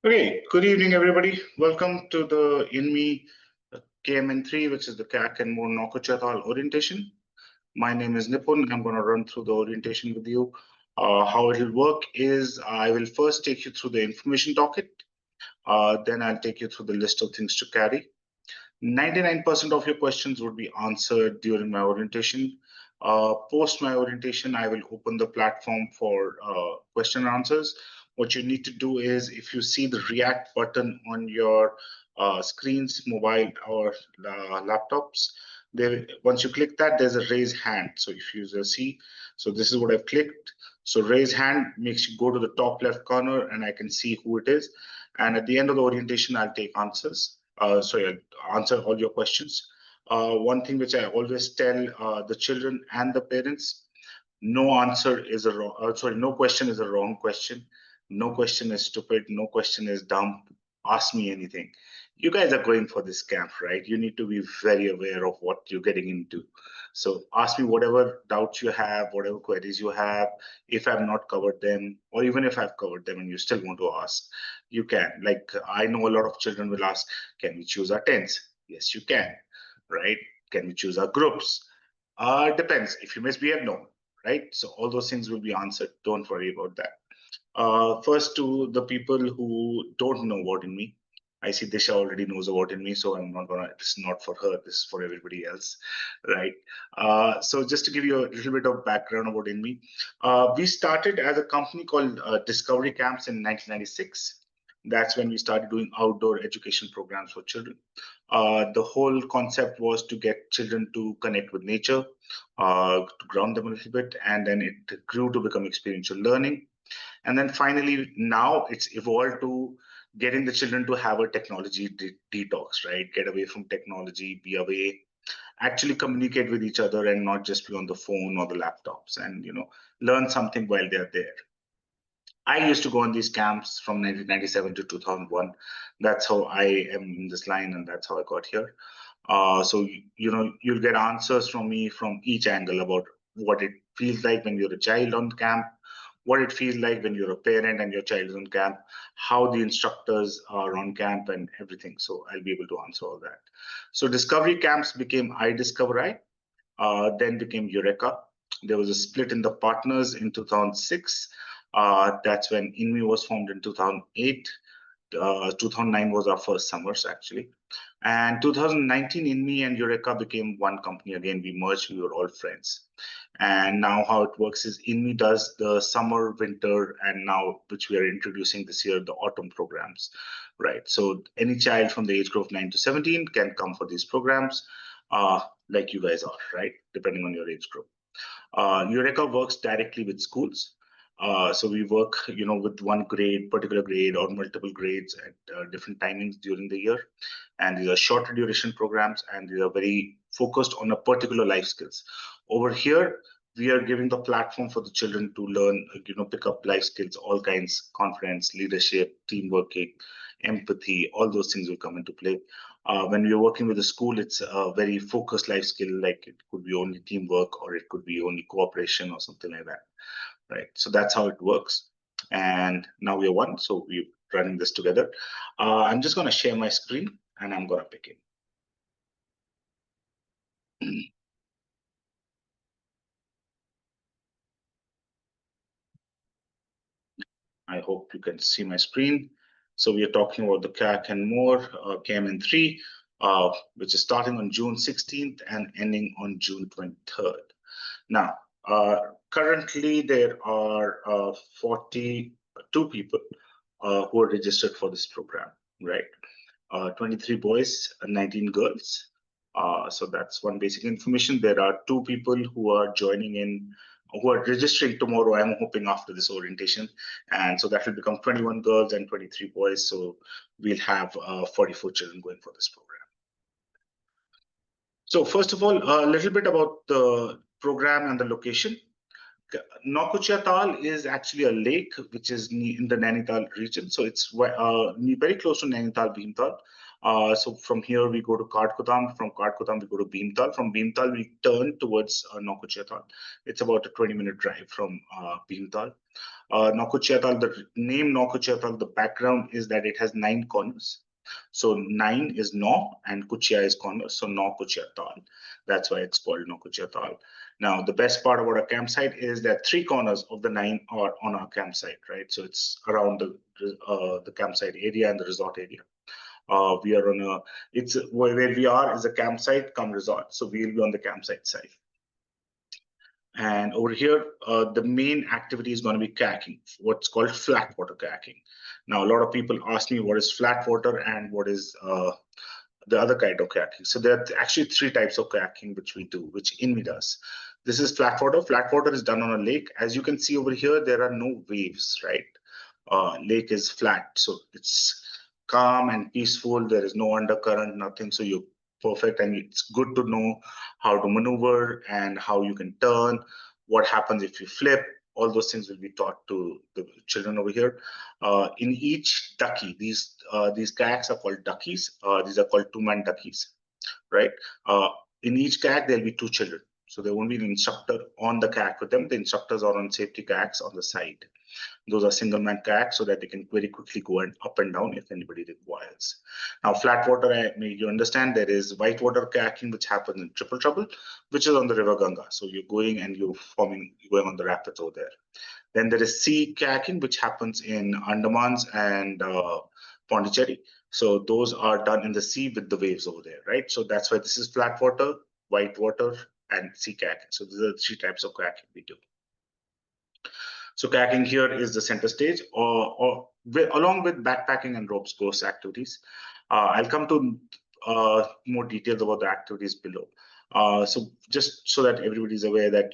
Okay, good evening, everybody. Welcome to the Inme KMN3, which is the Kayak and more Nakuchiatal orientation. My name is Nipun. I'm going to run through the orientation with you. How it will work is I will first take you through the information docket. Then I'll take you through the list of things to carry. 99% of your questions would be answered during my orientation. Post my orientation, I will open the platform for question and answers. What you need to do is if you see the react button on your screens, mobile or laptops, once you click that, there's a raise hand. So if you see, so this is what I've clicked. So raise hand makes you go to the top left corner and I can see who it is. And at the end of the orientation, I'll take answers. I'll answer all your questions. One thing which I always tell the children and the parents, no answer is a wrong, no question is a wrong question. No question is stupid. No question is dumb. Ask me anything. You guys are going for this camp, right? You need to be very aware of what you're getting into. So ask me whatever doubts you have, whatever queries you have. If I've not covered them, or even if I've covered them and you still want to ask, you can. Like I know a lot of children will ask, can we choose our tents? Yes, you can, right? Can we choose our groups? Depends. If you misbehave, no, right? So all those things will be answered. Don't worry about that. First, to the people who don't know about Inme, I see Disha already knows about Inme, so I'm not gonna. It's not for her. This is for everybody else, right? So just to give you a little bit of background about Inme, we started as a company called Discovery Camps in 1996. That's when we started doing outdoor education programs for children. The whole concept was to get children to connect with nature, to ground them a little bit, and then it grew to become experiential learning. And then finally, now it's evolved to getting the children to have a technology detox, right? Get away from technology, be away, actually communicate with each other and not just be on the phone or the laptops and, learn something while they're there. I used to go on these camps from 1997 to 2001. That's how I am in this line and that's how I got here. So, you'll get answers from me from each angle about what it feels like when you're a child on camp, what it feels like when you're a parent and your child is on camp, how the instructors are on camp and everything. So I'll be able to answer all that. So discovery camps became I Discover I, then became Eureka. There was a split in the partners in 2006. That's when Inme was formed in 2008. 2009 was our first summers actually. And 2019, Inme and Eureka became one company again. We merged, we were all friends. And now how it works is Inme does the summer, winter, and now, which we are introducing this year, the autumn programs, right? So any child from the age group of 9 to 17 can come for these programs, like you guys are, right? Depending on your age group. Eureka works directly with schools. So we work, with one grade, particular grade, or multiple grades at different timings during the year. And these are shorter duration programs, and these are very focused on a particular life skills. Over here, we are giving the platform for the children to learn, pick up life skills, all kinds, confidence, leadership, team working, empathy, all those things will come into play. When we are working with a school, it's a very focused life skill, like it could be only teamwork or it could be only cooperation or something like that, right? So that's how it works. And now we are one, so we're running this together. I'm just going to share my screen and I'm going to begin. I hope you can see my screen. So we are talking about the Kayak and more, KMN3, which is starting on June 16th and ending on June 23rd. Now, currently there are 42 people who are registered for this program, right? 23 boys and 19 girls. So that's one basic information. There are 2 people who are joining in, who are registering tomorrow, I'm hoping, after this orientation. And so that will become 21 girls and 23 boys. So we'll have 44 children going for this program. So first of all, a little bit about the program and the location. Nakuchiatal is actually a lake which is in the Nainital region. So it's very close to Nainital, Bhimtal. So from here we go to Kathgodam. From Kathgodam we go to Bhimtal. From Bhimtal we turn towards Nakuchiatal. It's about a 20-minute drive from Bhimtal. Nakuchiatal, the name Nakuchiatal, the background is that it has 9 corners. So 9 is no and Kuchia is corner, so Nakuchiatal. That's why it's called Nakuchiatal. Now, the best part about a campsite is that 3 corners of the 9 are on our campsite, right? So it's around the campsite area and the resort area. We are on a, it's where we are is a campsite come resort. So we'll be on the campsite side. And over here, the main activity is going to be kayaking, what's called flat water kayaking. Now, a lot of people ask me what is flat water and what is the other kind of kayaking. So there are actually 3 types of kayaking which we do, which Inme does. This is flat water. Flat water is done on a lake. As you can see over here, there are no waves, right? Lake is flat, so it's calm and peaceful. There is no undercurrent, nothing. So you're perfect, and it's good to know how to maneuver and how you can turn. What happens if you flip? All those things will be taught to the children over here. In each ducky, these kayaks are called duckies. These are called 2-man duckies, right? In each kayak, there'll be 2 children. So there won't be an instructor on the kayak with them. The instructors are on safety kayaks on the side. Those are single-man kayaks so that they can very quickly go up and down if anybody requires. Now, flat water, you understand there is whitewater kayaking, which happens in Triple Trouble, which is on the River Ganga. So you're going and you're going on the rapids over there. Then there is sea kayaking, which happens in Andamans and Pondicherry. So those are done in the sea with the waves over there, right? So that's why this is flat water, white water, and sea kayaking. So these are the 3 types of kayaking we do. So kayaking here is the center stage, along with backpacking and ropes course activities. I'll come to more details about the activities below. So just so that everybody's aware that,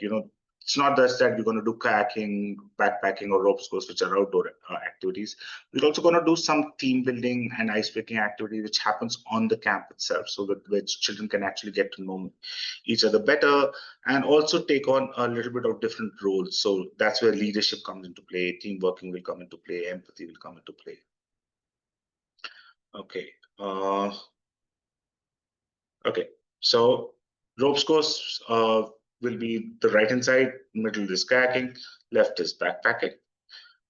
it's not just that we're going to do kayaking, backpacking, or ropes course, which are outdoor activities. We're also going to do some team building and ice breaking activity, which happens on the camp itself, so that which children can actually get to know each other better and also take on a little bit of different roles. So that's where leadership comes into play, team working will come into play, empathy will come into play. Okay. Okay. So ropes course will be the right-hand side, middle is kayaking, left is backpacking.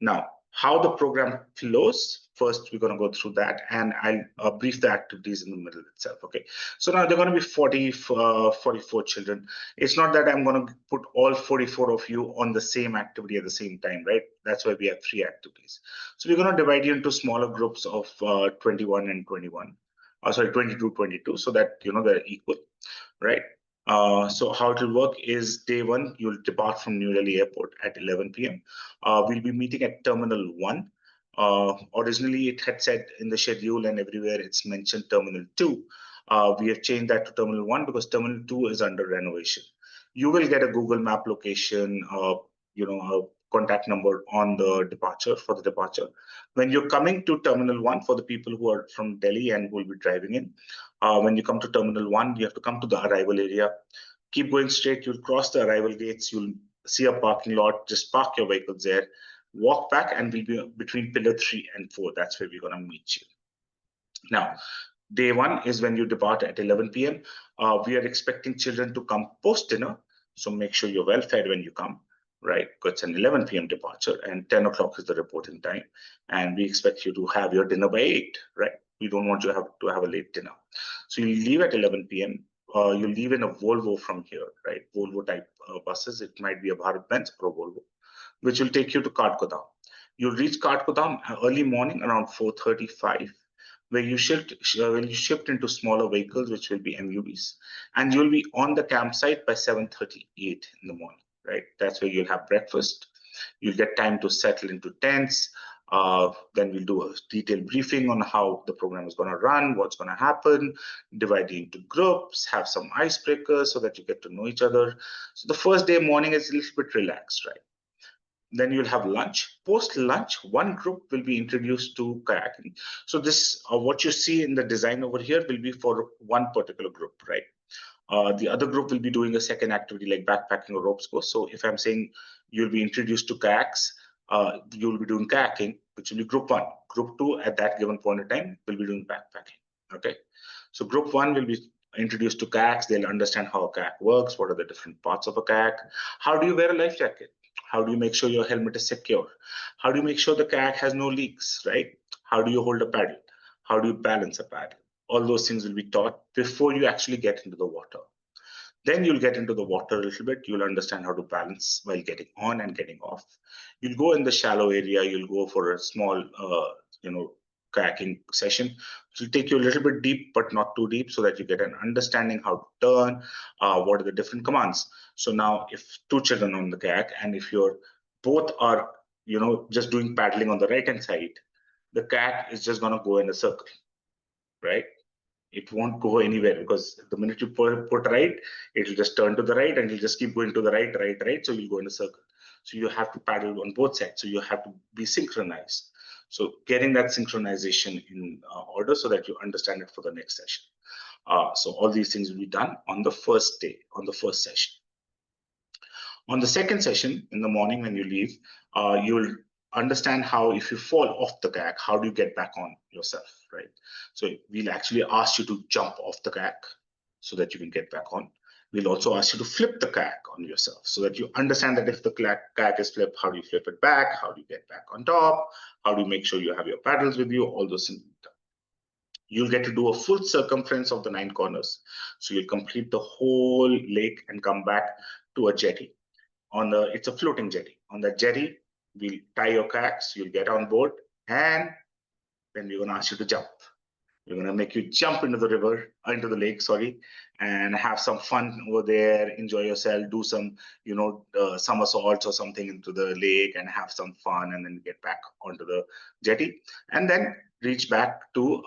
Now, how the program flows, first we're going to go through that, and I'll brief the activities in the middle itself, okay? So now there are going to be 44 children. It's not that I'm going to put all 44 of you on the same activity at the same time, right? That's why we have 3 activities. So we're going to divide you into smaller groups of 21 and 21. Sorry, 22, 22, so that, they're equal, right? So how it will work is day 1, you'll depart from New Delhi Airport at 11 p.m. We'll be meeting at Terminal 1. Originally, it had said in the schedule and everywhere it's mentioned Terminal 2. We have changed that to Terminal 1 because Terminal 2 is under renovation. You will get a Google Map location, a contact number on the departure for the departure. When you're coming to Terminal 1, for the people who are from Delhi and will be driving in, when you come to Terminal 1, you have to come to the arrival area. Keep going straight. You'll cross the arrival gates. You'll see a parking lot. Just park your vehicles there. Walk back, and we'll be between pillar 3 and 4. That's where we're going to meet you. Now, day 1 is when you depart at 11 p.m. We are expecting children to come post-dinner. So make sure you're well fed when you come, right? Because it's an 11 p.m. departure, and 10 o'clock is the reporting time. And we expect you to have your dinner by 8, right? We don't want you to have a late dinner. So you leave at 11 p.m. You leave in a Volvo from here, right? Volvo type buses. It might be a Bharat Benz or a Volvo, which will take you to Kathgodam. You'll reach Kathgodam early morning around 4:35, where you shift into smaller vehicles, which will be MUVs, and you'll be on the campsite by 7:38 in the morning, right? That's where you'll have breakfast. You'll get time to settle into tents. Then we'll do a detailed briefing on how the program is going to run, what's going to happen, divide you into groups, have some icebreakers so that you get to know each other. So the first day morning is a little bit relaxed, right? Then you'll have lunch. Post lunch, one group will be introduced to kayaking. So this, what you see in the design over here will be for one particular group, right? The other group will be doing a second activity like backpacking or ropes course. So if I'm saying you'll be introduced to kayaks, you'll be doing kayaking, which will be group 1. Group 2 at that given point in time will be doing backpacking. Okay, so group 1 will be introduced to kayaks. They'll understand how a kayak works, what are the different parts of a kayak, how do you wear a life jacket, How do you make sure your helmet is secure? How do you make sure the kayak has no leaks, right? How do you hold a paddle? How do you balance a paddle? All those things will be taught before you actually get into the water. Then you'll get into the water a little bit. You'll understand how to balance while getting on and getting off. You'll go in the shallow area. You'll go for a small, kayaking session. It will take you a little bit deep, but not too deep, so that you get an understanding how to turn, what are the different commands. So now, if two children on the kayak, and if you're both are, just doing paddling on the right hand side, the kayak is just going to go in a circle, right? It won't go anywhere, because the minute you put right, it will just turn to the right and you'll just keep going to the right, right, right. So you'll go in a circle. So you have to paddle on both sides. So you have to be synchronized. So getting that synchronization in order, so that you understand it for the next session. So all these things will be done on the first day, on the first session. On the second session in the morning when you leave, you'll understand how, if you fall off the kayak, how do you get back on yourself, right? So we'll actually ask you to jump off the kayak so that you can get back on. We'll also ask you to flip the kayak on yourself, so that you understand that if the kayak is flipped, how do you flip it back? How do you get back on top? How do you make sure you have your paddles with you? All those things. You'll get to do a full circumference of the 9 corners. So you'll complete the whole lake and come back to a jetty. It's a floating jetty. On the jetty, we'll tie your kayaks, you'll get on board, and then we're going to ask you to jump. We're going to make you jump into the river, into the lake, sorry, and have some fun over there, enjoy yourself, do some, somersaults or something into the lake and have some fun, and then get back onto the jetty, and then reach back to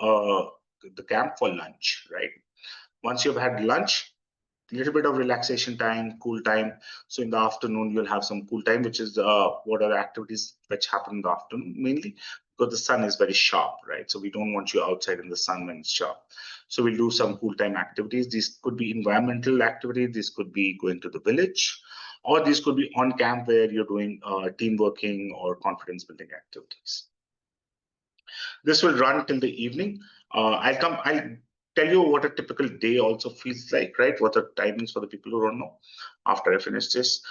the camp for lunch, right? Once you've had lunch, a little bit of relaxation time, cool time. So in the afternoon, you'll have some cool time, which is what are the activities which happen in the afternoon mainly, because the sun is very sharp, right? So we don't want you outside in the sun when it's sharp. So we'll do some cool time activities. These could be environmental activities. This could be going to the village, or these could be on camp where you're doing team working or confidence building activities. This will run till the evening. I'll tell you what a typical day also feels like, right? What the timings for the people who don't know after I finish this.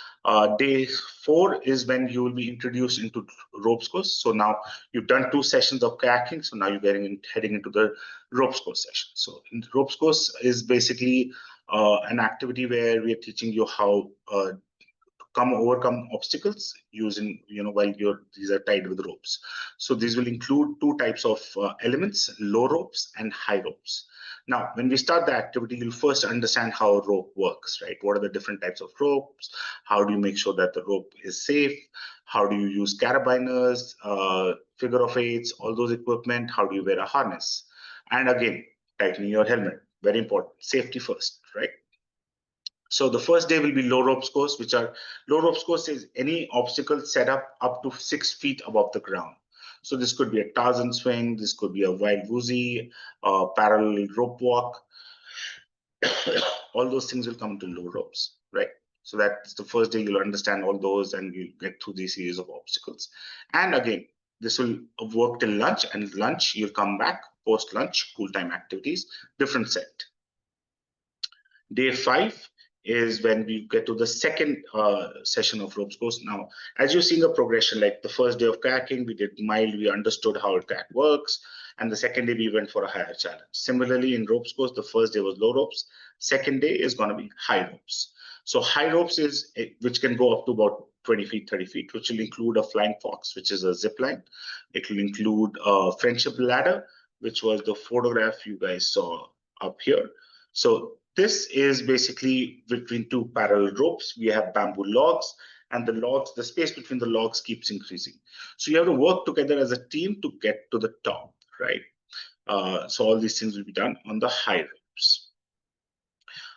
Day 4 is when you will be introduced into ropes course. So now you've done 2 sessions of kayaking. So now you're heading into the ropes course session. So in the ropes course is basically an activity where we are teaching you how overcome obstacles using, while these are tied with ropes. So these will include 2 types of elements: low ropes and high ropes. Now, when we start the activity, you'll first understand how a rope works, right? What are the different types of ropes? How do you make sure that the rope is safe? How do you use carabiners, figure of eights, all those equipment? How do you wear a harness? And again, tightening your helmet, very important. Safety first, right? So the first day will be low ropes course, which are low ropes course is any obstacle set up to 6 feet above the ground. So this could be a Tarzan swing, this could be a wild woozy, parallel rope walk. All those things will come to low ropes, right? So that's the first day. You'll understand all those and you'll get through these series of obstacles. And again, this will work till lunch, and lunch you'll come back post lunch, cool time activities, different set. Day 5 is when we get to the second session of ropes course. Now, as you're seeing a progression, like the first day of kayaking, we did mild, we understood how a kayak works. And the second day we went for a higher challenge. Similarly, in ropes course, the first day was low ropes. Second day is going to be high ropes. So high ropes is, which can go up to about 20 feet, 30 feet, which will include a flying fox, which is a zip line. It will include a friendship ladder, which was the photograph you guys saw up here. So this is basically between 2 parallel ropes. We have bamboo logs, and the space between the logs keeps increasing. So you have to work together as a team to get to the top, right? So all these things will be done on the high ropes.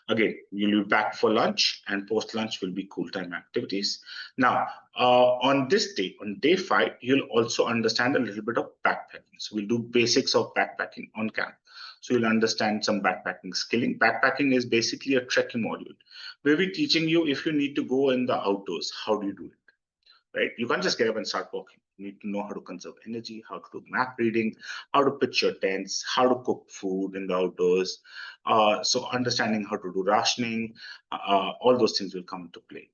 Again, you'll be back for lunch, and post-lunch will be cool time activities. Now, on this day, on day 5, you'll also understand a little bit of backpacking. So we'll do basics of backpacking on camp. So you'll understand some backpacking skilling. Backpacking is basically a trekking module where we're teaching you, if you need to go in the outdoors, how do you do it, right? You can't just get up and start walking. You need to know how to conserve energy, how to do map reading, how to pitch your tents, how to cook food in the outdoors. So understanding how to do rationing, all those things will come into play.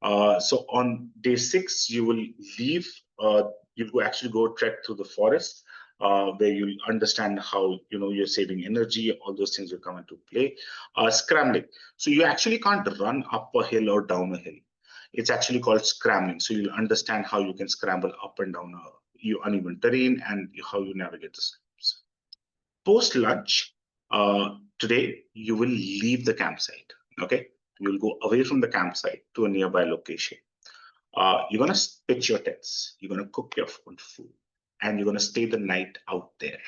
So on day 6, you will leave. You'll actually go trek through the forest, where you'll understand how you're saving energy. All those things will come into play. Scrambling. So you actually can't run up a hill or down a hill. It's actually called scrambling. So you'll understand how you can scramble up and down uneven terrain and how you navigate the slopes. Post lunch, today you will leave the campsite. Okay, you'll go away from the campsite to a nearby location. You're gonna pitch your tents. You're gonna cook your own food, and you're gonna stay the night out there.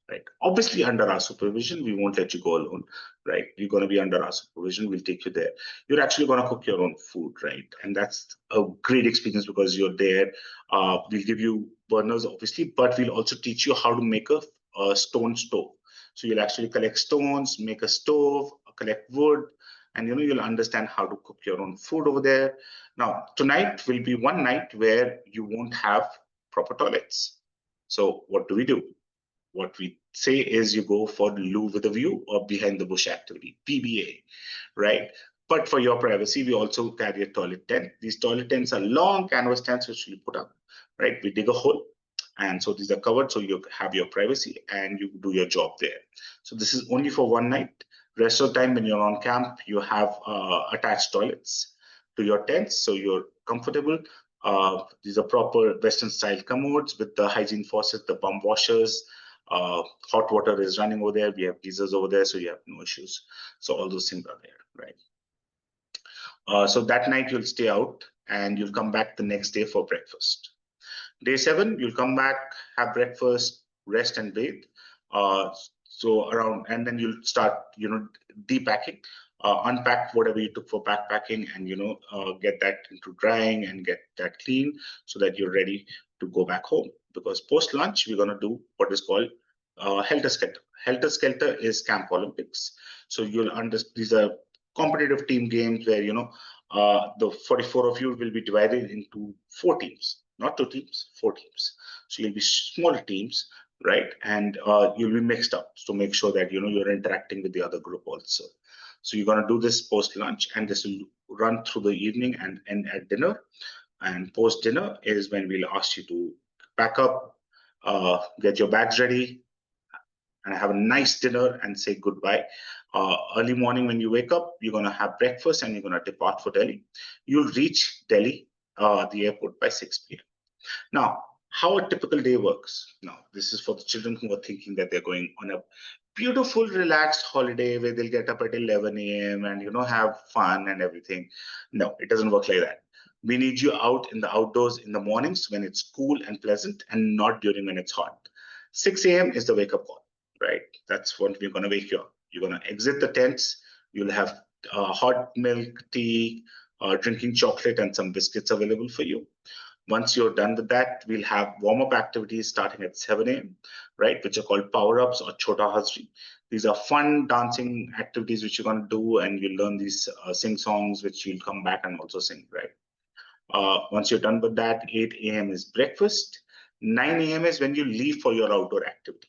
Right. Obviously, under our supervision, we won't let you go alone. Right. You're going to be under our supervision. We'll take you there. You're actually going to cook your own food. Right. And that's a great experience because you're there. We'll give you burners, obviously, but we'll also teach you how to make a stone stove. So you'll actually collect stones, make a stove, collect wood, and you'll understand how to cook your own food over there. Now, tonight will be one night where you won't have proper toilets. So what do? What we say is you go for loo with a view or behind the bush activity, PBA, right? But for your privacy, we also carry a toilet tent. These toilet tents are long canvas tents which we put up, right? We dig a hole, and so these are covered, so you have your privacy and you do your job there. So this is only for one night. Rest of the time when you're on camp, you have attached toilets to your tents, so you're comfortable. These are proper Western style commodes with the hygiene faucet, the pump washers. Hot water is running over there. We have geysers over there, so you have no issues. So all those things are there, right? So that night you'll stay out and you'll come back the next day for breakfast. Day 7, you'll come back, have breakfast, rest and bathe. And then you'll start, depacking, unpack whatever you took for backpacking, and get that into drying and get that clean so that you're ready to go back home. Because post lunch, we're gonna do what is called Helter Skelter. Helter Skelter is Camp Olympics. So you'll understand these are competitive team games where the 44 of you will be divided into 4 teams, not 2 teams, 4 teams. So you'll be smaller teams, right? And you'll be mixed up to make sure that you're interacting with the other group also. So you're going to do this post lunch, and this will run through the evening and end at dinner. And post dinner is when we'll ask you to pack up, get your bags ready, and have a nice dinner and say goodbye. Early morning when you wake up, you're going to have breakfast and you're going to depart for Delhi. You'll reach Delhi, the airport, by 6 p.m. Now, how a typical day works. Now, this is for the children who are thinking that they're going on a beautiful, relaxed holiday where they'll get up at 11 a.m. and have fun and everything. No, it doesn't work like that. We need you out in the outdoors in the mornings when it's cool and pleasant, and not during when it's hot. 6 a.m. is the wake up call, right? That's when we're going to wake you up. You're going to exit the tents. You'll have hot milk, tea, drinking chocolate, and some biscuits available for you. Once you're done with that, we'll have warm-up activities starting at 7 a.m., right, which are called power-ups or Chota Hazri. These are fun dancing activities which you're going to do, and you'll learn these sing songs, which you'll come back and also sing, right? Once you're done with that, 8 a.m. is breakfast. 9 a.m. is when you leave for your outdoor activity.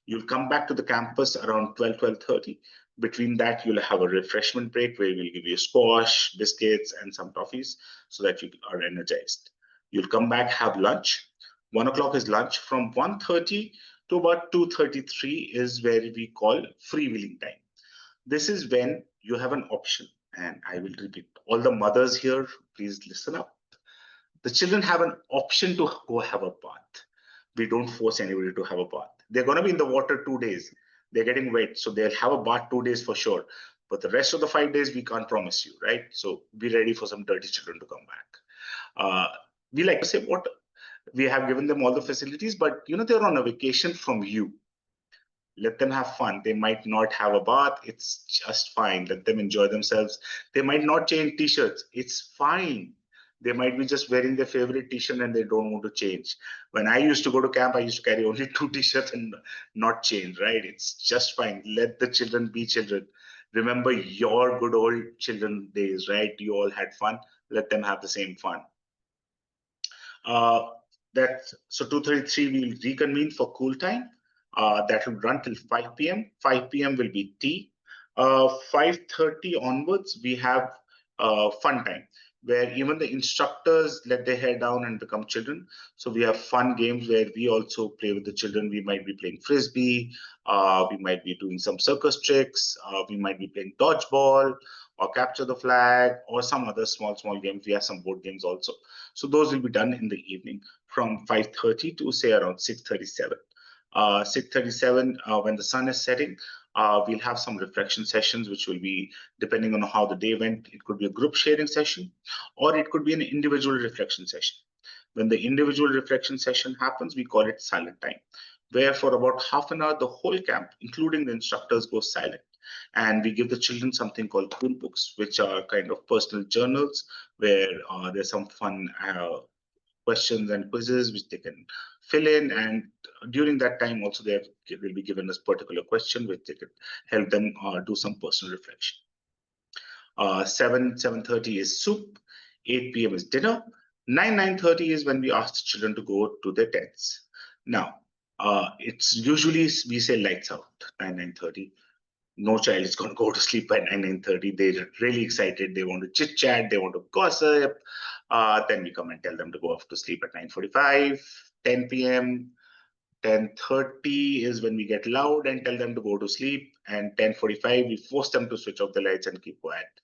You'll come back to the campus around 12:30. Between that, you'll have a refreshment break where we'll give you squash, biscuits, and some toffees so that you are energized. You'll come back, have lunch. 1 o'clock is lunch. From 1:30 to about 2:33 is where we call freewheeling time. This is when you have an option, and I will repeat. All the mothers here, please listen up. The children have an option to go have a bath. We don't force anybody to have a bath. They're going to be in the water 2 days. They're getting wet, so they'll have a bath 2 days for sure. But the rest of the 5 days, we can't promise you, right? So be ready for some dirty children to come back. We like to say what we have given them all the facilities, but they're on a vacation from you. Let them have fun. They might not have a bath. It's just fine. Let them enjoy themselves. They might not change t-shirts. It's fine. They might be just wearing their favorite t-shirt and they don't want to change. When I used to go to camp, I used to carry only 2 t-shirts and not change, right? It's just fine. Let the children be children. Remember your good old children days, right? You all had fun. Let them have the same fun. So 2:33 we'll reconvene for cool time. That will run till 5 p.m. 5 p.m. will be tea. 5:30 onwards we have fun time. where even the instructors let their hair down and become children. So we have fun games where we also play with the children. We might be playing frisbee, we might be doing some circus tricks, we might be playing dodgeball or capture the flag or some other small games. We have some board games also. So those will be done in the evening from 5:30 to say around 6:37. 6:37, when the sun is setting, we'll have some reflection sessions, which will be depending on how the day went. It could be a group sharing session, or it could be an individual reflection session. When the individual reflection session happens, we call it silent time, where for about half an hour, the whole camp, including the instructors, goes silent. And we give the children something called cool books, which are kind of personal journals where there's some fun questions and quizzes which they can fill in, and during that time also they will be given a particular question which they could help them do some personal reflection. 7:30 is soup, 8 p.m. is dinner, 9:30 is when we ask the children to go to their tents. Now, it's usually we say lights out, 9:30. No child is going to go to sleep by 9:30. They're really excited. They want to chit chat. They want to gossip. Then we come and tell them to go off to sleep at 9:45, 10 p.m. 10:30 is when we get loud and tell them to go to sleep. And 10:45, we force them to switch off the lights and keep quiet.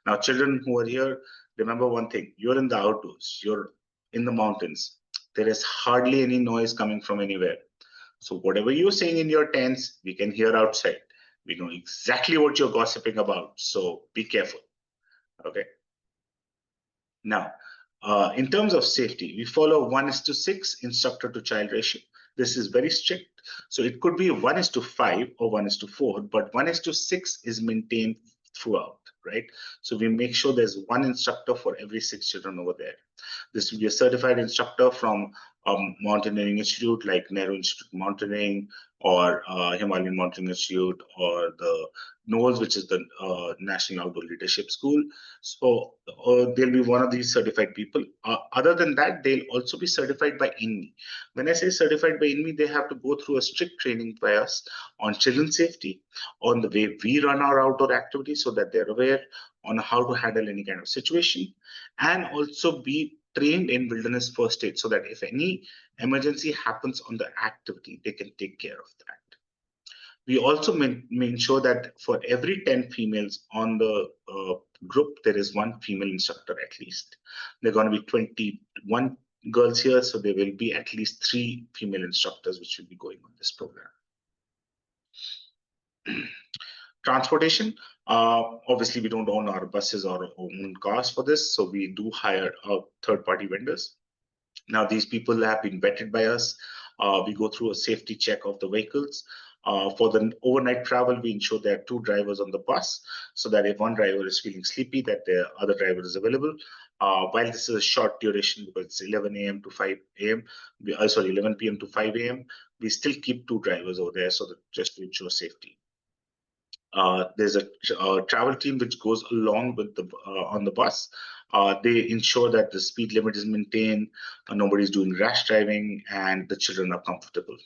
Now, children who are here, remember one thing. You're in the outdoors. You're in the mountains. There is hardly any noise coming from anywhere. So whatever you're saying in your tents, we can hear outside. We know exactly what you're gossiping about. So be careful. Okay. Now, in terms of safety, we follow 1:6 instructor to child ratio. This is very strict. So it could be 1:5 or 1:4, but 1:6 is maintained throughout, right? So we make sure there's one instructor for every 6 children over there. This will be a certified instructor from Mountaineering Institute like Nehru Institute of Mountaineering or Himalayan Mountaineering Institute or the NOLS, which is the National Outdoor Leadership School. So they'll be one of these certified people. Other than that, they'll also be certified by Inme. When I say certified by Inme, they have to go through a strict training by us on children's safety, on the way we run our outdoor activities so that they're aware on how to handle any kind of situation, and also be trained in wilderness first aid so that if any emergency happens on the activity, they can take care of that. We also ensure that for every 10 females on the group, there is one female instructor at least. There are going to be 21 girls here, so there will be at least 3 female instructors which will be going on this program. Transportation, obviously we don't own our buses or own cars for this, so we do hire third-party vendors. Now these people have been vetted by us. We go through a safety check of the vehicles. For the overnight travel, we ensure there are 2 drivers on the bus so that if one driver is feeling sleepy, that the other driver is available. While this is a short duration because it's 11 a.m. to 5 a.m., 11 p.m. to 5 a.m., we still keep 2 drivers over there so that just to ensure safety. There's a travel team which goes along with the on the bus. They ensure that the speed limit is maintained, nobody's doing rash driving, and the children are comfortable.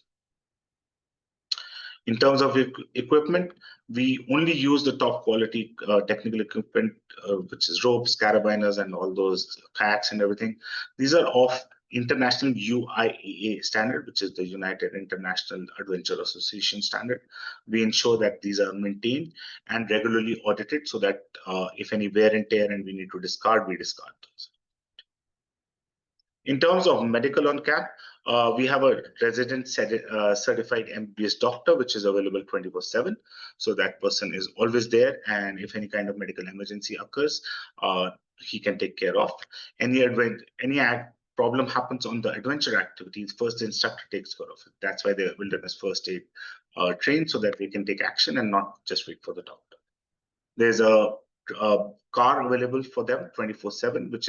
In terms of equipment, we only use the top quality technical equipment, which is ropes, carabiners, and all those kayaks and everything. These are of international UIAA standard, which is the United International Adventure Association standard. We ensure that these are maintained and regularly audited so that if any wear and tear and we need to discard, we discard those. In terms of medical on camp, we have a resident certified MBBS doctor, which is available 24/7. So that person is always there, and if any kind of medical emergency occurs, he can take care of. Any problem happens on the adventure activities, first the instructor takes care of it. That's why the wilderness first aid trained so that they can take action and not just wait for the doctor. There's a car available for them 24/7, which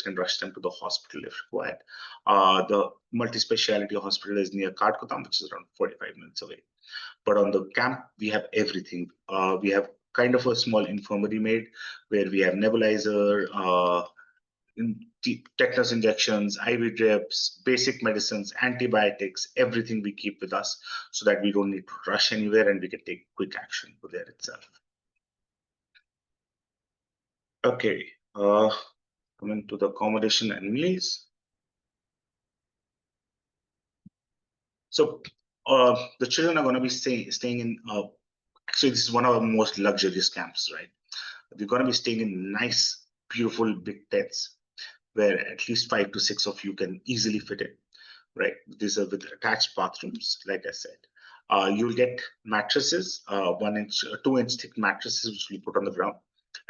can rush them to the hospital if required. The multi-speciality hospital is near Katkotam, which is around 45 minutes away. But on the camp, we have everything. We have kind of a small infirmary made where we have nebulizer, tetanus injections, IV drips, basic medicines, antibiotics, everything we keep with us so that we don't need to rush anywhere and we can take quick action there itself. Okay. Coming to the accommodation and meals. So the children are going to be staying in, actually this is one of the most luxurious camps, right? They're going to be staying in nice, beautiful big tents where at least 5 to 6 of you can easily fit in, right? These are with attached bathrooms, like I said. You'll get mattresses, 1 inch, 2 inch thick mattresses, which we put on the ground.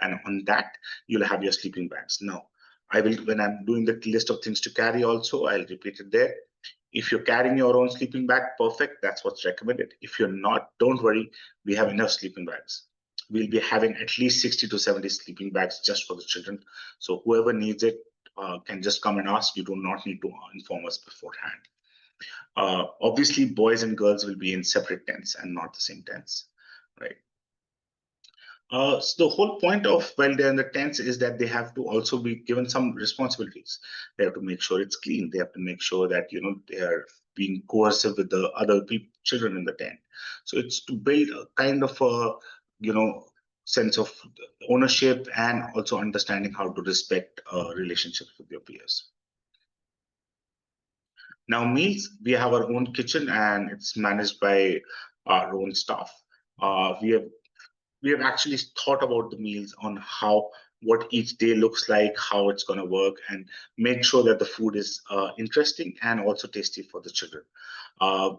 And on that, you'll have your sleeping bags. Now, I will, when I'm doing the list of things to carry also, I'll repeat it there. If you're carrying your own sleeping bag, perfect. That's what's recommended. If you're not, don't worry. We have enough sleeping bags. We'll be having at least 60 to 70 sleeping bags just for the children. So whoever needs it can just come and ask. You do not need to inform us beforehand. Obviously, boys and girls will be in separate tents and not the same tents, right? So the whole point of while they're in the tents is that they have to also be given some responsibilities. They have to make sure it's clean. They have to make sure that they are being coercive with the other children in the tent. So it's to build a kind of a sense of ownership and also understanding how to respect relationships with your peers. Now, meals, we have our own kitchen and it's managed by our own staff. We have actually thought about the meals on what each day looks like, how it's going to work, and make sure that the food is interesting and also tasty for the children.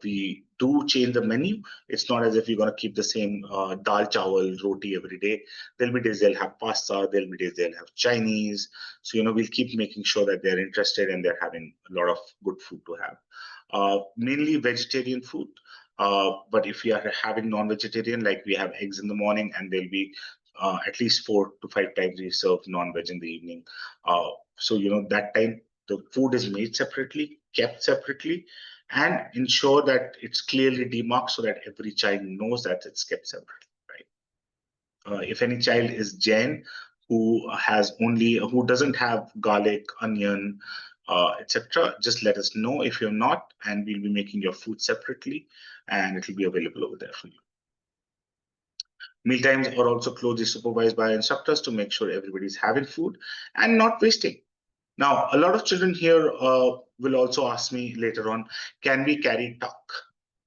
We do change the menu. It's not as if you're going to keep the same dal chawal roti every day. There'll be days they'll have pasta. There'll be days they'll have Chinese. So we'll keep making sure that they're interested and they're having a lot of good food to have. Mainly vegetarian food. But if you are having non-vegetarian, like we have eggs in the morning, and there'll be at least 4 to 5 times we serve non-veg in the evening. So that time the food is made separately, kept separately, and ensure that it's clearly demarked so that every child knows that it's kept separately, right? If any child is Jain who doesn't have garlic, onion, etc., just let us know if you're not, and we'll be making your food separately, and it will be available over there for you. Mealtimes are also closely supervised by instructors to make sure everybody's having food and not wasting. Now, a lot of children here will also ask me later on, can we carry tuck?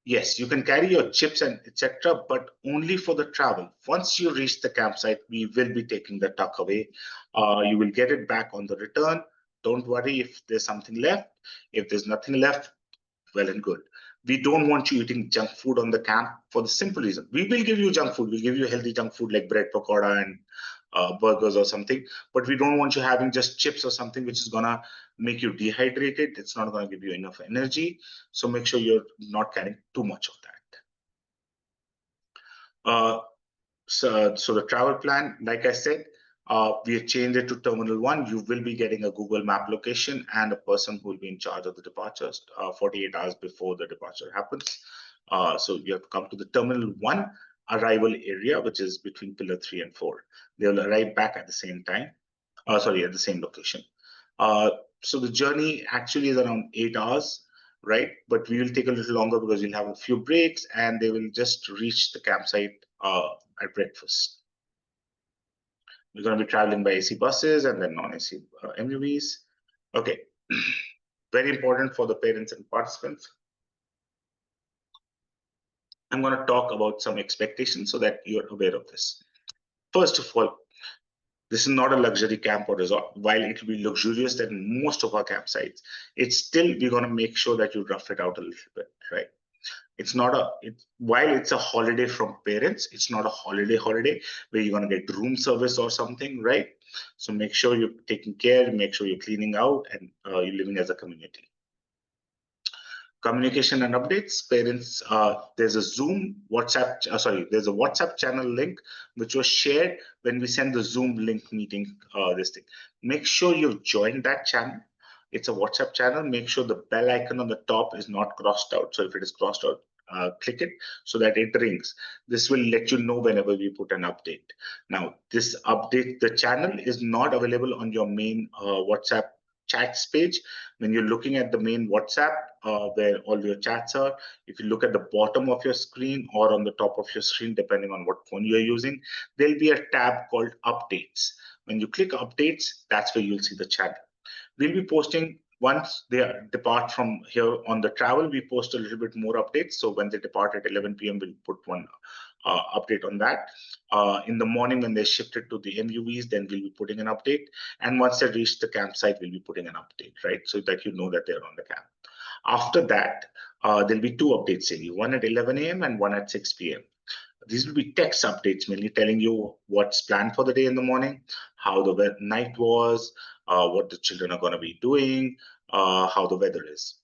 Yes, you can carry your chips and etc., but only for the travel. Once you reach the campsite, we will be taking the tuck away. You will get it back on the return. Don't worry if there's something left. If there's nothing left, well and good. We don't want you eating junk food on the camp for the simple reason. We will give you junk food. We'll give you healthy junk food like bread pakoda and burgers or something. But we don't want you having just chips or something which is going to make you dehydrated. It's not going to give you enough energy. So make sure you're not carrying too much of that. So the travel plan, like I said, we have changed it to Terminal 1. You will be getting a Google Map location and a person who will be in charge of the departures 48 hours before the departure happens. So you have to come to the Terminal 1 arrival area, which is between Pillar 3 and 4. They will arrive back at the same time, at the same location. So the journey actually is around 8 hours, right? But we will take a little longer because we'll have a few breaks and they will just reach the campsite at breakfast. We're going to be traveling by AC buses and then non-AC MUVs. Okay, very important for the parents and participants. I'm going to talk about some expectations so that you're aware of this. First of all, this is not a luxury camp or resort. While it will be luxurious than most of our campsites, it's still, we're going to make sure that you rough it out a little bit, right? It's not while it's a holiday from parents, it's not a holiday where you're going to get room service or something, right? So make sure you're taking care, make sure you're cleaning out, and you're living as a community. Communication and updates, parents, there's a there's a WhatsApp channel link which was shared when we send the Zoom link meeting, this thing. Make sure you've joined that channel. It's a WhatsApp channel. Make sure the bell icon on the top is not crossed out. So if it is crossed out, click it so that it rings. This will let you know whenever we put an update. Now, this update, the channel is not available on your main WhatsApp chats page. When you're looking at the main WhatsApp, where all your chats are, if you look at the bottom of your screen or on the top of your screen, depending on what phone you're using, there'll be a tab called updates. When you click updates, that's where you'll see the channel. We'll be posting once they depart from here on the travel, we post a little bit more updates. So when they depart at 11 p.m., we'll put one update on that. In the morning, when they shifted to the MUVs, then we'll be putting an update. And once they reach the campsite, we'll be putting an update, right? So that you know that they're on the camp. After that, there'll be two updates daily, one at 11 a.m. and one at 6 p.m. These will be text updates, mainly telling you what's planned for the day in the morning, how the night was, what the children are going to be doing, how the weather is.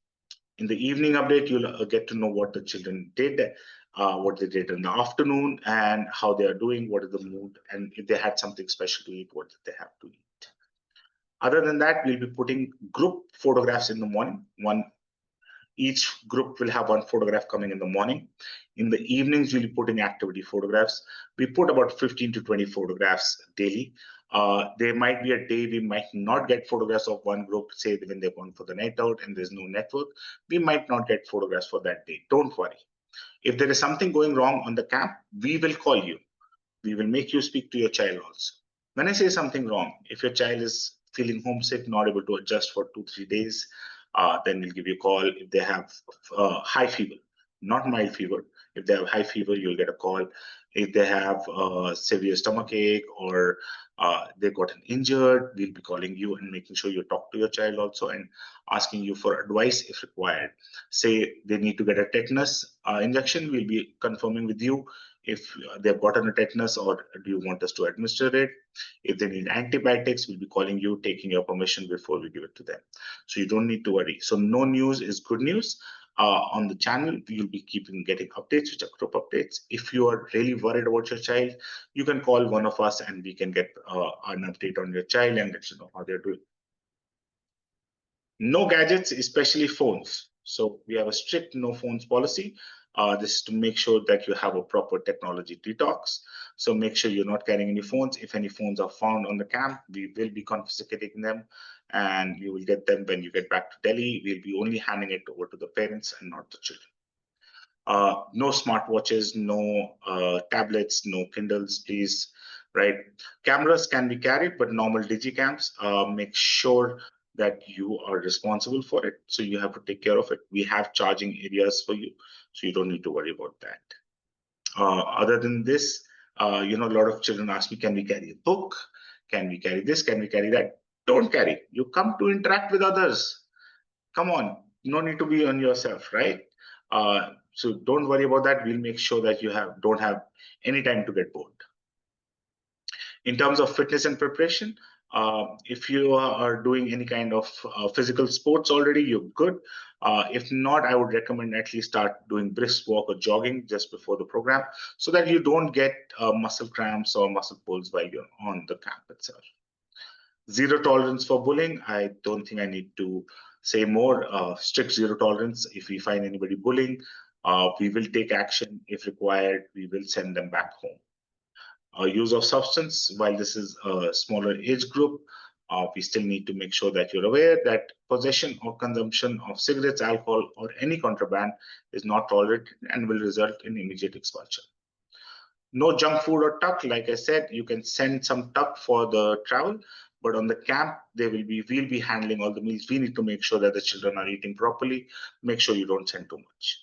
In the evening update, you'll get to know what the children did, what they did in the afternoon, and how they are doing, what is the mood, and if they had something special to eat, what did they have to eat. Other than that, we'll be putting group photographs in the morning. Each group will have one photograph coming in the morning. In the evenings, we'll be putting activity photographs. We put about 15 to 20 photographs daily. There might be a day we might not get photographs of one group, say when they're going for the night out and there's no network. We might not get photographs for that day. Don't worry. If there is something going wrong on the camp, we will call you. We will make you speak to your child also. When I say something wrong, if your child is feeling homesick, not able to adjust for 2-3 days, then we'll give you a call. If they have high fever, not mild fever, if they have high fever, you'll get a call. If they have severe stomach ache or they've gotten injured, we'll be calling you and making sure you talk to your child also and asking you for advice if required. Say they need to get a tetanus injection, we'll be confirming with you if they've gotten a tetanus or do you want us to administer it. If they need antibiotics, we'll be calling you, taking your permission before we give it to them. So you don't need to worry. So no news is good news. On the channel, you'll be getting updates, which are group updates. If you are really worried about your child, you can call one of us and we can get an update on your child and let you know how they're doing. No gadgets, especially phones. So we have a strict no phones policy. This is to make sure that you have a proper technology detox. So make sure you're not carrying any phones. If any phones are found on the camp, we will be confiscating them and you will get them when you get back to Delhi. We'll be only handing it over to the parents and not the children. No smartwatches, no tablets, no Kindles, please. Right? Cameras can be carried, but normal digicams, make sure that you are responsible for it. So you have to take care of it. We have charging areas for you, so you don't need to worry about that. Other than this, a lot of children ask me, can we carry a book? Can we carry this? Can we carry that? Don't carry. You come to interact with others. Come on, no need to be on yourself, right? So don't worry about that. We'll make sure that you don't have any time to get bored. In terms of fitness and preparation, if you are doing any kind of physical sports already, you're good. If not, I would recommend at least start doing brisk walk or jogging just before the program so that you don't get muscle cramps or muscle pulls while you're on the camp itself. Zero tolerance for bullying. I don't think I need to say more. Strict zero tolerance. If we find anybody bullying, we will take action. If required, we will send them back home. Use of substance, while this is a smaller age group, we still need to make sure that you're aware that possession or consumption of cigarettes, alcohol, or any contraband is not tolerated and will result in immediate expulsion. No junk food or tuck. Like I said, you can send some tuck for the travel, but on the camp, we'll be handling all the meals. We need to make sure that the children are eating properly. Make sure you don't send too much.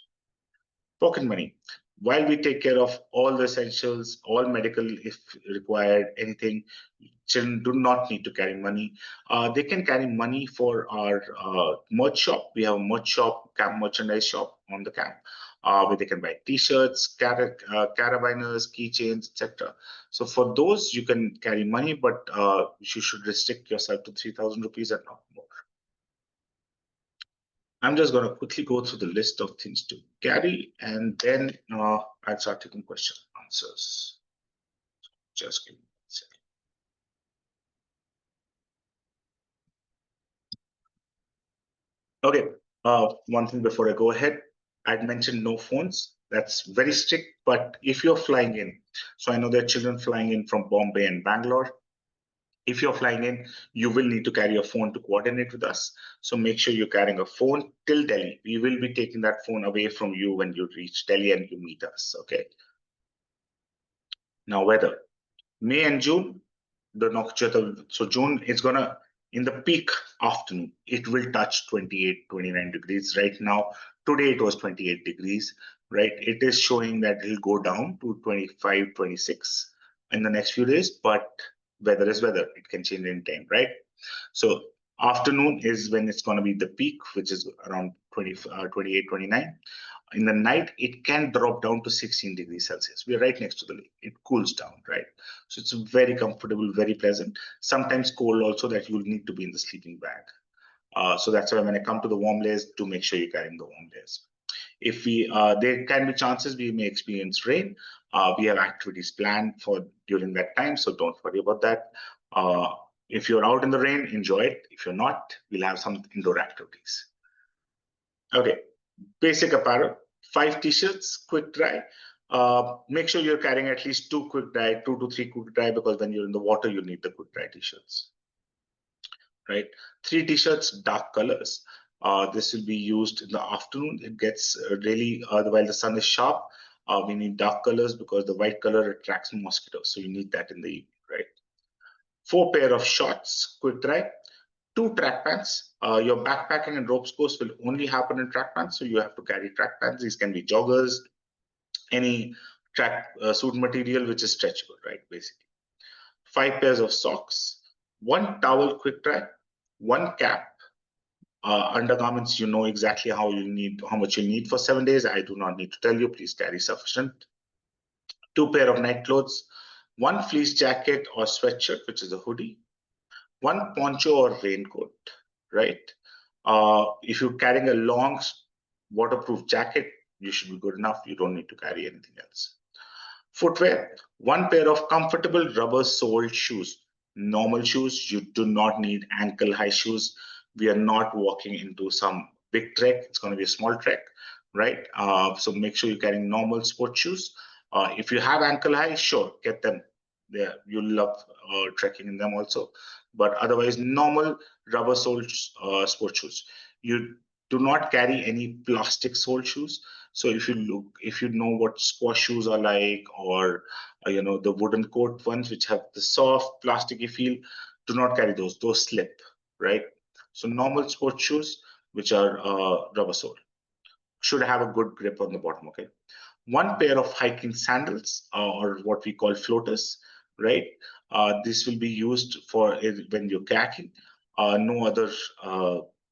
Pocket money. While we take care of all the essentials, all medical if required, anything, children do not need to carry money. They can carry money for our merch shop. We have a merch shop, camp merchandise shop on the camp, where they can buy T-shirts, carabiners, keychains, etc. So for those, you can carry money, but you should restrict yourself to 3,000 rupees and not more. I'm just going to quickly go through the list of things to carry, and then I'll start taking question answers. Just give me one second. Okay, one thing before I go ahead, I'd mentioned no phones. That's very strict, but if you're flying in, so I know there are children flying in from Bombay and Bangalore. If you're flying in, you will need to carry a phone to coordinate with us. So make sure you're carrying a phone till Delhi. We will be taking that phone away from you when you reach Delhi and you meet us, okay? Now weather. May and June, the Nakuchiatal. So June is gonna, in the peak afternoon, it will touch 28, 29 degrees. Right now, today it was 28 degrees, right? It is showing that it'll go down to 25, 26 in the next few days, but weather is weather. It can change in time, right? So afternoon is when it's going to be the peak, which is around 28, 29. In the night, it can drop down to 16 degrees Celsius. We're right next to the lake. It cools down, right? So it's very comfortable, very pleasant. Sometimes cold also that you'll need to be in the sleeping bag. So that's why when I come to the warm layers, do make sure you're carrying the warm layers. If we, there can be chances we may experience rain. We have activities planned for during that time, so don't worry about that. If you're out in the rain, enjoy it. If you're not, we'll have some indoor activities. Okay, basic apparel, 5 t-shirts, quick dry. Make sure you're carrying at least 2 quick dry, 2 to 3 quick dry, because when you're in the water, you need the quick dry t-shirts, right? 3 t-shirts, dark colors. This will be used in the afternoon. It gets really, while the sun is sharp, we need dark colors because the white color attracts mosquitoes. So you need that in the evening, right? 4 pair of shorts, quick dry. 2 track pants. Your backpacking and ropes course will only happen in track pants, so you have to carry track pants. These can be joggers, any track suit material which is stretchable, right? Basically, 5 pairs of socks, 1 towel quick dry, 1 cap. Undergarments, you know exactly how much you need for 7 days. I do not need to tell you. Please carry sufficient. 2 pair of night clothes, 1 fleece jacket or sweatshirt, which is a hoodie, 1 poncho or raincoat, right? If you're carrying a long waterproof jacket, you should be good enough. You don't need to carry anything else. Footwear, 1 pair of comfortable rubber soled shoes. Normal shoes, you do not need ankle high shoes. We are not walking into some big trek. It's going to be a small trek, right? So make sure you're carrying normal sport shoes. If you have ankle high, sure, get them. There, you'll love trekking in them also. But otherwise, normal rubber soled sport shoes. You do not carry any plastic soled shoes. So if you know what squash shoes are like, or the wooden coat ones which have the soft plasticky feel, do not carry those. Those slip, right? So normal sports shoes which are rubber sole should have a good grip on the bottom. Okay, 1 pair of hiking sandals, or what we call floaters, right? This will be used for when you're kayaking. No other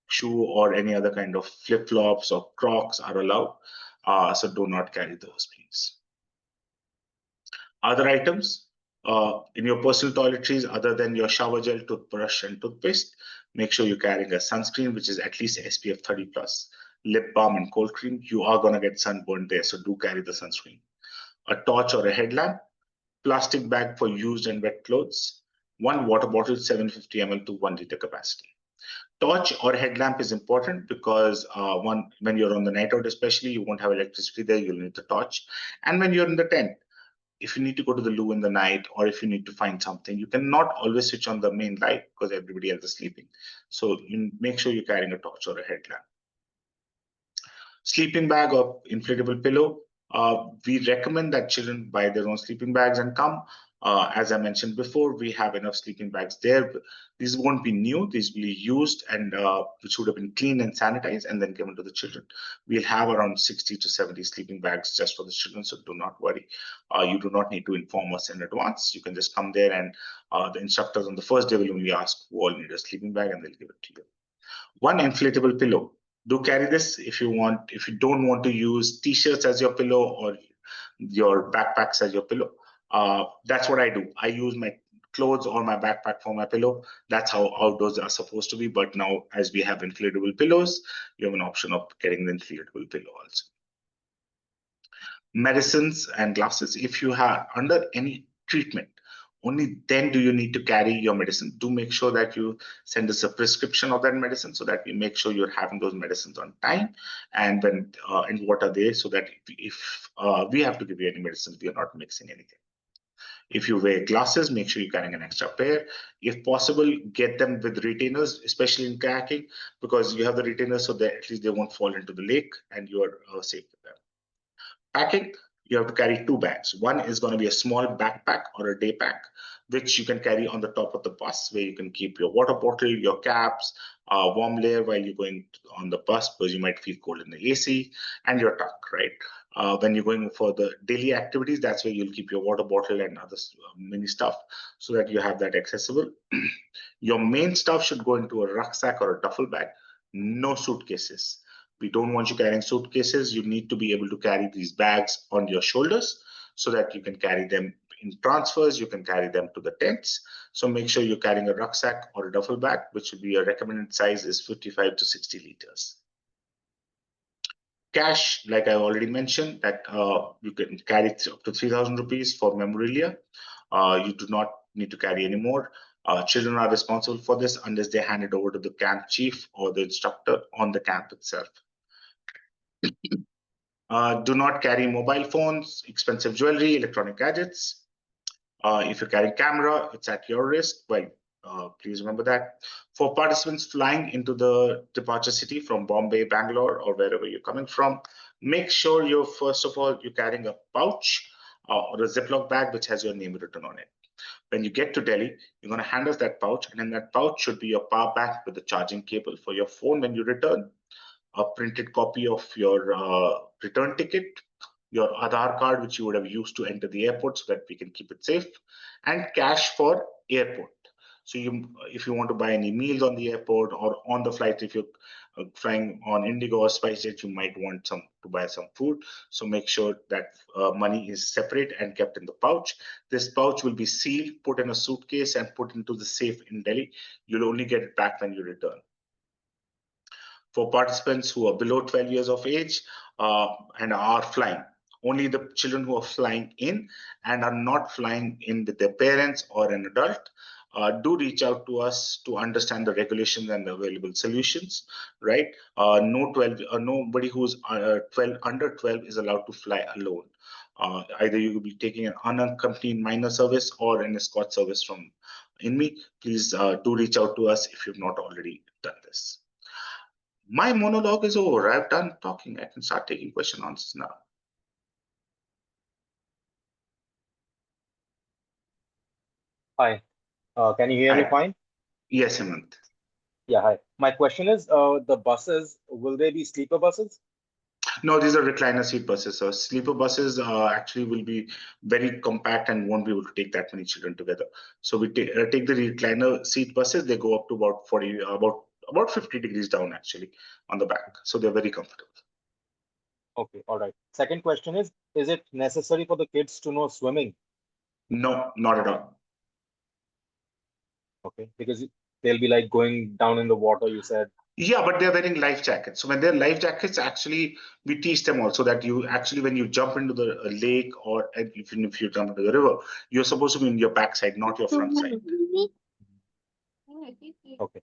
shoe or any other kind of flip flops or Crocs are allowed. So do not carry those, please. Other items in your personal toiletries, other than your shower gel, toothbrush, and toothpaste, make sure you're carrying a sunscreen, which is at least SPF 30 plus, lip balm, and cold cream. You are going to get sunburned there, so do carry the sunscreen. A torch or a headlamp, plastic bag for used and wet clothes, 1 water bottle, 750 ml to 1 liter capacity. Torch or headlamp is important because when you're on the night out, especially, you won't have electricity there. You'll need the torch. And when you're in the tent, if you need to go to the loo in the night, or if you need to find something, you cannot always switch on the main light because everybody else is sleeping. So you make sure you're carrying a torch or a headlamp. Sleeping bag or inflatable pillow. We recommend that children buy their own sleeping bags and come. As I mentioned before, we have enough sleeping bags there. These won't be new. These will be used and which would have been cleaned and sanitized and then given to the children. We'll have around 60 to 70 sleeping bags just for the children, so do not worry. You do not need to inform us in advance. You can just come there, and the instructors on the first day will only ask who all need a sleeping bag, and they'll give it to you. 1 inflatable pillow. Do carry this if you want. If you don't want to use t-shirts as your pillow or your backpacks as your pillow, that's what I do. I use my clothes or my backpack for my pillow. That's how outdoors are supposed to be. But now, as we have inflatable pillows, you have an option of getting the inflatable pillow also. Medicines and glasses. If you have under any treatment, only then do you need to carry your medicine. Do make sure that you send us a prescription of that medicine so that we make sure you're having those medicines on time, and when and what are they, so that if we have to give you any medicines, we are not mixing anything. If you wear glasses, make sure you're carrying an extra pair. If possible, get them with retainers, especially in kayaking, because you have the retainers so that at least they won't fall into the lake and you are safe with them. Packing, you have to carry 2 bags. One is going to be a small backpack or a day pack. which you can carry on the top of the bus, where you can keep your water bottle, your caps, warm layer while you're going on the bus because you might feel cold in the AC, and your truck, right? When you're going for the daily activities, that's where you'll keep your water bottle and other mini stuff so that you have that accessible. Your main stuff should go into a rucksack or a duffel bag, no suitcases. We don't want you carrying suitcases. You need to be able to carry these bags on your shoulders so that you can carry them in transfers, you can carry them to the tents. So make sure you're carrying a rucksack or a duffel bag, which would be a recommended size is 55 to 60 liters. Cash, like I already mentioned, that you can carry up to 3,000 rupees for memorabilia. You do not need to carry any more. Children are responsible for this unless they hand it over to the camp chief or the instructor on the camp itself. Do not carry mobile phones, expensive jewelry, electronic gadgets. If you're carrying camera, it's at your risk. Well, please remember that. For participants flying into the departure city from Bombay, Bangalore, or wherever you're coming from, make sure you're, first of all, you're carrying a pouch or a Ziploc bag which has your name written on it. When you get to Delhi, you're going to hand us that pouch, and in that pouch should be your power bank with the charging cable for your phone when you return, a printed copy of your return ticket, your Aadhaar card, which you would have used to enter the airport so that we can keep it safe, and cash for airport. So if you want to buy any meals on the airport or on the flight, if you're flying on Indigo or SpiceJet, you might want to buy some food. So make sure that money is separate and kept in the pouch. This pouch will be sealed, put in a suitcase, and put into the safe in Delhi. You'll only get it back when you return. For participants who are below 12 years of age and are flying, only the children who are flying in and are not flying in with their parents or an adult do reach out to us to understand the regulations and the available solutions, right? Nobody who's 12 under 12 is allowed to fly alone. Either you will be taking an unaccompanied minor service or an escort service from Inme. Please do reach out to us if you've not already done this. My monologue is over. I've done talking. I can start taking question answers now. Hi, can you hear me Hi. fine? Yes, Hemant. Yeah, hi. My question is, the buses, will they be sleeper buses? No, these are recliner seat buses. So sleeper buses actually will be very compact and won't be able to take that many children together. So we take the recliner seat buses. They go up to about 40, about 50 degrees down actually on the back. So they're very comfortable. Okay, all right. Second question is it necessary for the kids to know swimming? No, not at all. Okay, because they'll be like going down in the water, you said. Yeah, but they're wearing life jackets. So when they're life jackets, actually, we teach them also that you actually, when you jump into the lake or even if you jump into the river, you're supposed to be in your backside, not your front side. Okay,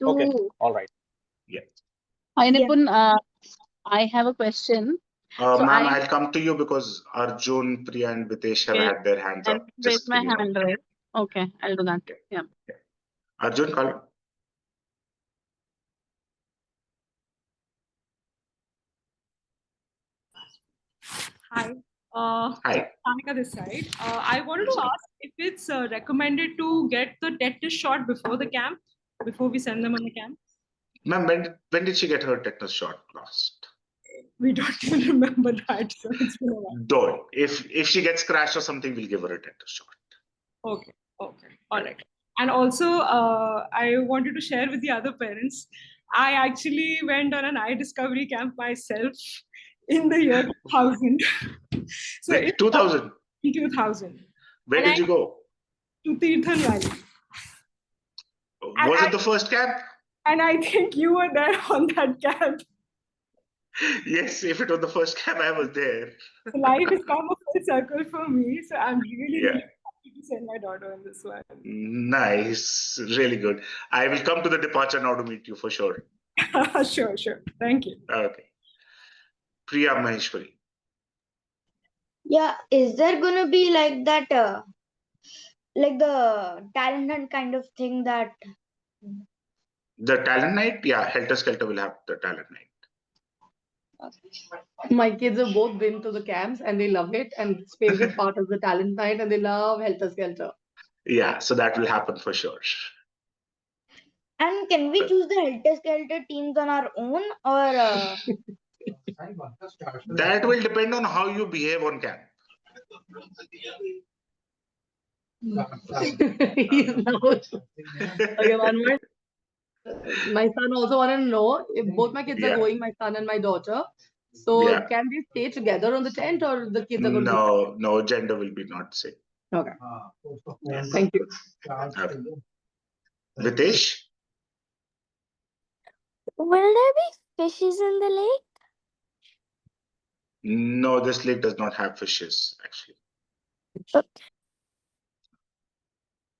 okay, all right. Yeah. Hi, Nipun. I have a question. Ma'am, I'll come to you because Arjun, Priya, and Vitesh have had their hands up. Raise Just my you know. hand, right? Okay, I'll do that. Yeah. Arjun, call. Hi. Hi. Tanika this side. I wanted to ask if it's recommended to get the tetanus shot before the camp, before we send them on the camp. Ma'am, when did she get her tetanus shot last? We don't even remember that, so it's been a while. Don't. If she gets scratched or something, we'll give her a tetanus shot. Okay, all right. And also, I wanted to share with the other parents. I actually went on an eye discovery camp myself in the year 2000. So Wait, 2000. In 2000. Where did you go? To Tirthan Valley. Was it the first camp? And I think you were there on that camp. Yes, if it was the first camp, I was there. So life has come a full circle for me. So I'm really, Yeah. really happy to send my daughter on this one. Nice, really good. I will come to the departure now to meet you for sure. Sure. Thank you. Okay. Priya Maheshwari. Yeah, is there gonna be like that, like the talent hunt kind of thing that? The talent night? Yeah, Helter Skelter will have the talent night. My kids have both been to the camps and they love it. And it's favorite part of the talent night, and they love Helter Skelter. Yeah, so that will happen for sure. And can we choose the helter-skelter teams on our own, or That will depend on how you behave on camp. He's now. Okay, one more. My son also wanted to know if both my kids are Yeah. going, my son and my daughter. So Yeah. can they stay together on the tent, or the kids are going to be No, gender will be not same. okay? Thank you. Okay. Vitesh? Will there be fishes in the lake? No, this lake does not have fishes, actually. Okay.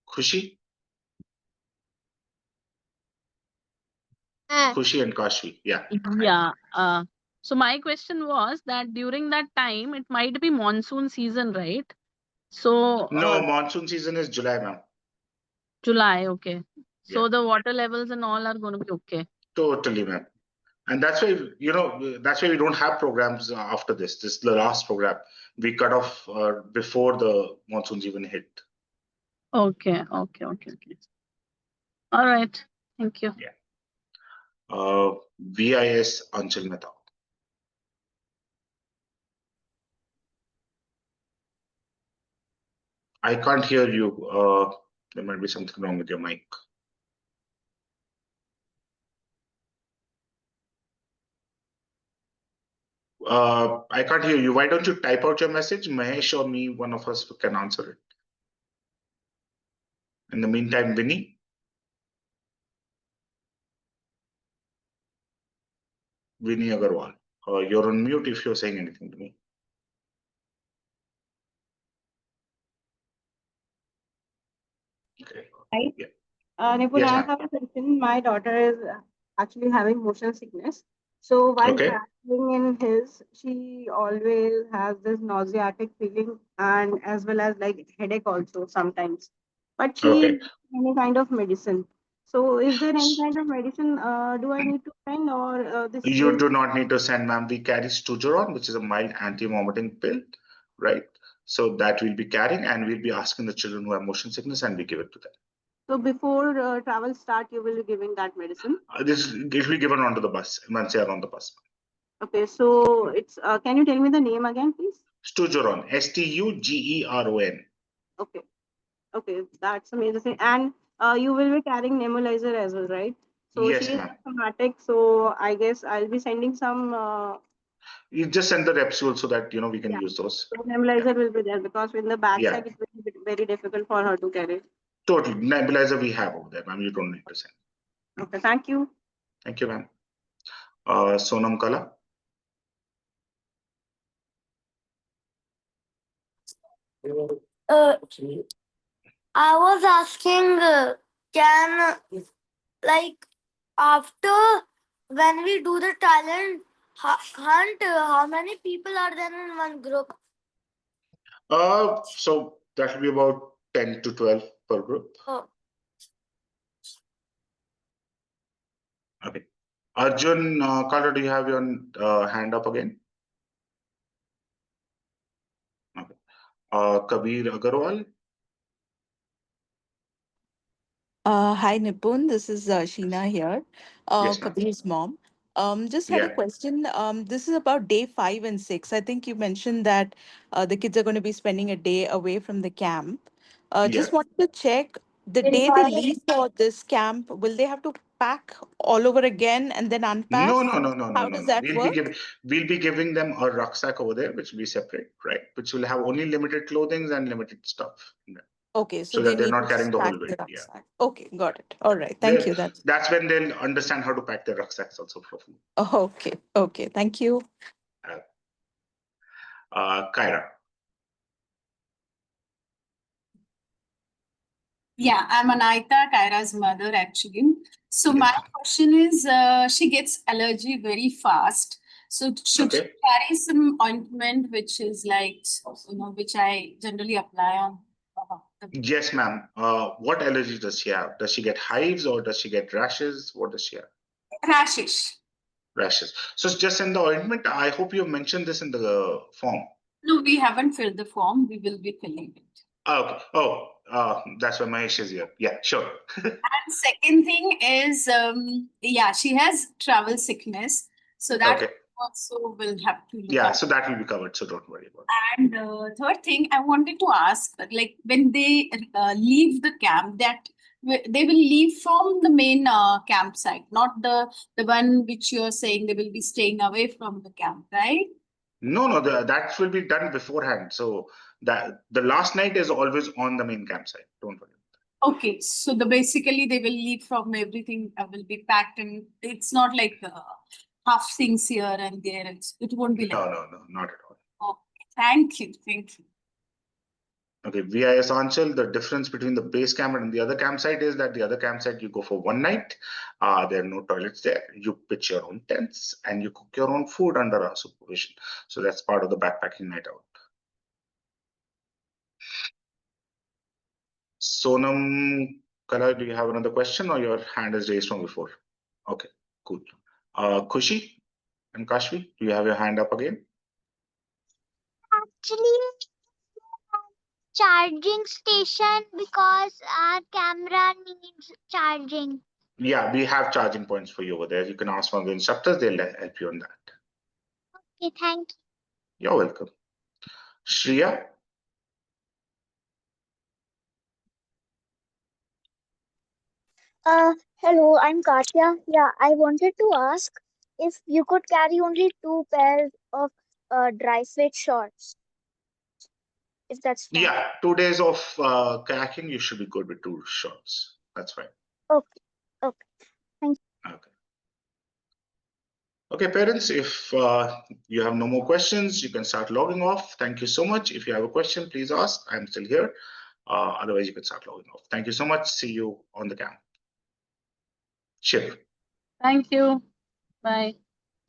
Khushi? Khushi and Kashvi, yeah. Yeah. So my question was that during that time, it might be monsoon season, right? So No, monsoon season is July, ma'am. July, okay. So Yeah. the water levels and all are going to be okay. Totally, ma'am. And that's why, that's why we don't have programs after this. This is the last program. We cut off before the monsoons even hit. Okay. All right. Thank you. VIS Anchal Mehta. I can't hear you. There might be something wrong with your mic. I can't hear you. Why don't you type out your message? Mahesh or me, one of us can answer it. In the meantime, Vinny. Vinny Agarwal. You're on mute if you're saying anything to me. Okay. Right. Yeah. Nipun, Yes, I ma'am. have a question. My daughter is actually having motion sickness. So while Okay. traveling in hills, she always has this nauseatic feeling and as well as like headache also sometimes. But she Okay. needs any kind of medicine. So is there any kind of medicine do I need to send or this You will do not need to send, ma'am. We carry Stugeron, which is a mild anti-vomiting pill, right? So that we'll be carrying, and we'll be asking the children who have motion sickness, and we give it to them. so before travel start you will be giving that medicine. It will be given onto the bus once they are on the bus. Okay, so it's can you tell me the name again, please? Stugeron, Stugeron. Okay. Okay, that's amazing. And you will be carrying nebulizer as well, right? So Yes, she is ma'am. asthmatic, so I guess I'll be sending some You just send the Repsol so that we can yeah. use those. So nebulizer will be there because in the Yeah, backside it will be very difficult for her to carry. totally. Nebulizer we have over there, ma'am. You don't need to send. Okay, thank you. Thank you, ma'am. Sonam Kala. I was asking, can like after when we do the talent hunt, how many people are there in one group? So that will be about 10 to 12 per group. Oh. Okay. Arjun Kala, do you have your hand up again? Okay. Kabir Agarwal. Hi, Nipun. This is Sheena here, Yes, ma'am. Kabir's mom. Just had a Yeah. question. This is about day 5 and 6. I think you mentioned that the kids are going to be spending a day away from the camp. Yeah. Just wanted to check the day they leave for this camp, will they have to pack all over again and then unpack? No. How does that work? We'll be giving them a rucksack over there, which will be separate, right? Which will have only limited clothing and limited stuff in there, Okay, so so they that they're need not to carrying the pack whole the weight. Yeah. rucksack. Okay, got it. All right. Thank you. That's when they'll understand how to pack their rucksacks also for food. Okay. Thank you. Kyra. Yeah, I'm Anaita, Kyra's mother, actually. So Yes. my question is, she gets allergy very fast. So should she Okay. carry some ointment, which is like, which I generally apply on the Yes, ma'am. What allergy does she have? Does she get hives or does she get rashes? What does she have? rashes? Rashes. So just send the ointment. I hope you mentioned this in the form. No, we haven't filled the form. We will be filling it. Okay. Oh, that's why Mahesh is here. Yeah, sure. And second thing is, yeah, she has travel sickness, so that Okay. also will have to look Yeah, out. so that will be covered. So don't worry about it. And third thing, I wanted to ask, like when they leave the camp, that they will leave from the main campsite, not the one which you're saying they will be staying away from the camp, right? No, that will be done beforehand. So that the last night is always on the main campsite. Don't worry. Okay, so basically they will leave from everything will be packed, and it's not like half things here and there. It won't be like. No, not at all. Okay, thank you, thank you. Okay, VIS Anchal, the difference between the base camp and the other campsite is that the other campsite you go for one night. There are no toilets there. You pitch your own tents and you cook your own food under our supervision. So that's part of the backpacking night out. Sonam Kala, do you have another question or your hand is raised from before? Okay, cool. Khushi and Kashvi, do you have your hand up again? Actually, charging station because our camera needs charging. Yeah, we have charging points for you over there. You can ask one of the instructors, they'll help you on that. Okay, thank you. You're welcome. Shreya? Hello, I'm Katya. Yeah, I wanted to ask if you could carry only 2 pairs of dry fit shorts. If that's fine. Yeah, 2 days of kayaking, you should be good with 2 shots. That's fine. Okay, okay. Thank you. Okay. Okay, parents, if you have no more questions, you can start logging off. Thank you so much. If you have a question, please ask. I'm still here. Otherwise, you can start logging off. Thank you so much. See you on the camp. Shiv. Thank you. Bye.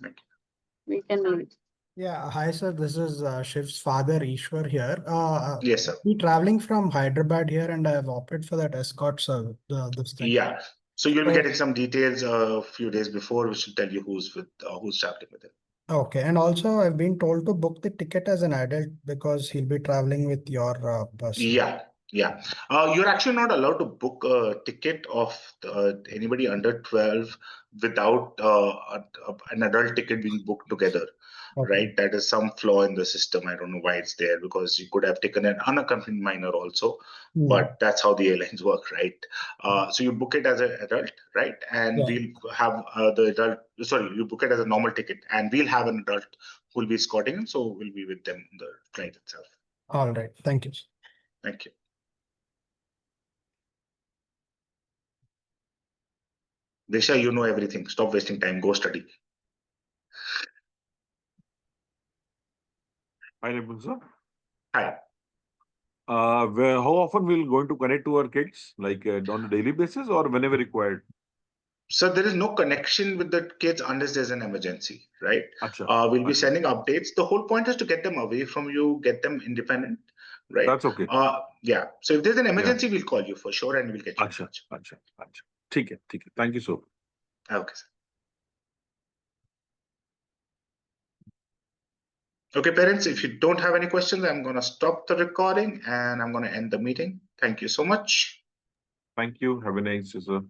Thank you. We can leave. Yeah, hi sir. This is Shiv's father, Ishwar here. Yes, sir. We traveling from Hyderabad here, and I have opted for that escort service. This thing. Yeah. So you'll be So- getting some details a few days before, which will tell you who's traveling with him. Okay, and also I've been told to book the ticket as an adult because he'll be traveling with your bus. Yeah. You're actually not allowed to book a ticket of anybody under 12 without an adult ticket being booked together. Okay. Right? That is some flaw in the system. I don't know why it's there because you could have taken an unaccompanied minor also, but that's how the airlines work, right? So you book it as an adult, right? And Yeah. we'll have you book it as a normal ticket and we'll have an adult who will be escorting him. So we'll be with them on the flight itself. All right. Thank you. Thank you. Disha, you know everything. Stop wasting time. Go study. Hi, Nipun sir. Hi. How often we'll going to connect to our kids, like on a daily basis or whenever required? So there is no connection with the kids unless there's an emergency, right? Acha. We'll be Acha. sending updates. The whole point is to get them away from you, get them independent, right? That's okay. Yeah. So if there's an emergency, we'll call you for sure and we'll get you in Acha. touch. Acha. Acha. ठीक है. Thank you so much. Okay, sir. Okay, parents, if you don't have any questions, I'm going to stop the recording and I'm going to end the meeting. Thank you so much. Thank you. Have a nice day, sir.